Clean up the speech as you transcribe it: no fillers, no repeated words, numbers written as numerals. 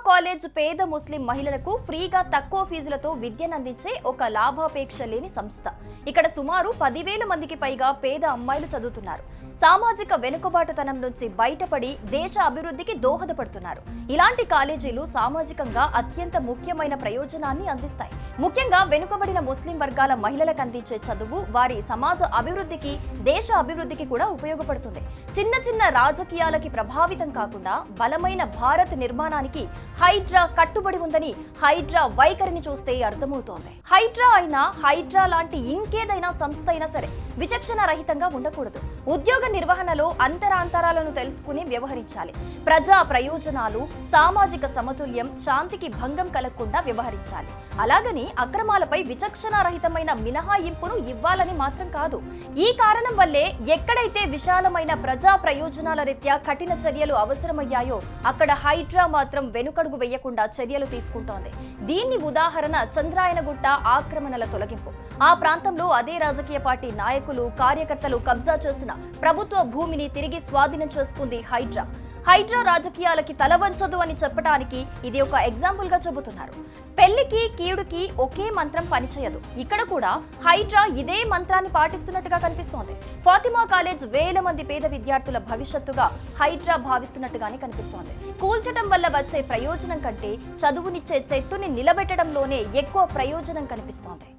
College పేద ముస్లిం మహిళలకు ఫ్రీగా తక్కువ ఫీజులతో విద్యనందించే ఒక లాభాపేక్ష లేని సంస్థ. ఇక్కడ సుమారు 10,000 మందికి పైగా పేద అమ్మాయిలు చదువుతున్నారు. సామాజిక వెనుకబాటుతనం నుంచి బయటపడి దేశ అభివృద్ధికి దోహదపడుతున్నారు. ఇలాంటి కాలేజీలు సామాజికంగా అత్యంత ముఖ్యమైన ప్రయోజనాన్ని అందిస్తాయి. ముఖ్యంగా వెనుకబడిన ముస్లిం వర్గాల మహిళలకు అందించే చదువు వారి సమాజ అభివృద్ధికి, దేశ అభివృద్ధికి కూడా ఉపయోగపడుతుంది. చిన్న చిన్న రాజకీయాలకి ప్రభావితం కాకుండా బలమైన భారత్ నిర్మాణానికి హైడ్రా కట్టుబడి ఉందని హైడ్రా వైఖరిని చూస్తే అర్థమవుతోంది. హైడ్రా అయినా, హైడ్రా లాంటి ఇంకేదైనా సంస్థ అయినా సరే విచక్షణ రహితంగా ఉండకూడదు. ఉద్యోగ నిర్వహణలో అంతరాంతరాలను తెలుసుకుని వ్యవహరించాలి. ప్రజా ప్రయోజనాలు, సామాజిక సమతుల్యం, శాంతికి భంగం కలగకుండా వ్యవహరించాలి. అలాగని అక్రమాలపై విచక్షణారహితమైన మినహాయింపును ఇవ్వాలని మాత్రం కాదు. ఈ కారణం వల్లే ఎక్కడైతే విశాలమైన ప్రజా ప్రయోజనాల రీత్యా కఠిన చర్యలు అవసరమయ్యాయో అక్కడ హైడ్రా మాత్రం వెనుకడుగు వేయకుండా చర్యలు తీసుకుంటోంది. దీన్ని ఉదాహరణ చంద్రాయనగుట్ట ఆక్రమణల తొలగింపు. ఆ ప్రాంతంలో అదే రాజకీయ పార్టీ నాయకులు, కార్యకర్తలు కబ్జా చేసిన ప్రభుత్వ భూమిని తిరిగి స్వాధీనం చేసుకుంది హైడ్రా. హైడ్రా రాజకీయాలకి తలవంచదు అని చెప్పడానికి ఇది ఒక ఎగ్జాంపుల్ గా చెబుతున్నారు. పెళ్లికి కీడుకి ఒకే మంత్రం పనిచేయదు. ఇక్కడ కూడా హైడ్రా ఇదే మంత్రాన్ని పాటిస్తున్నట్టుగా కనిపిస్తోంది. ఫాతిమా కాలేజ్ వేల మంది పేద విద్యార్థుల భవిష్యత్తుగా హైడ్రా భావిస్తున్నట్టుగానే కనిపిస్తోంది. కూల్చడం వల్ల వచ్చే ప్రయోజనం కంటే చదువునిచ్చే చెట్టుని నిలబెట్టడంలోనే ఎక్కువ ప్రయోజనం కనిపిస్తోంది.